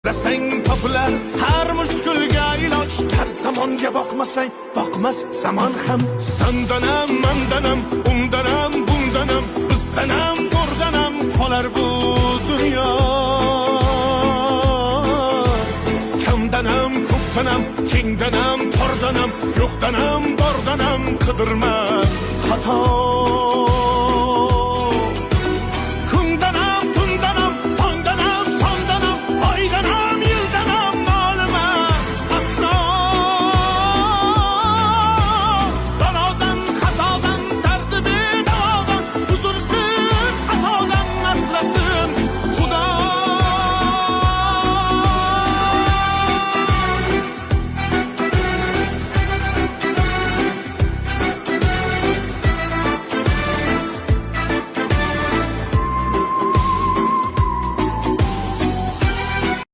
Desang topilar har mushkulga iloj. Har zamonga boqmasang, boqmas zamon ham. Sandanam, mandanam, undanam, bundanam, bizdanam, zo'rdanam qolar bu dunyo. Kamdanam, ko'pdanam, kengdanam, tordanam, yo'qdanam, bordanam qidirma xato.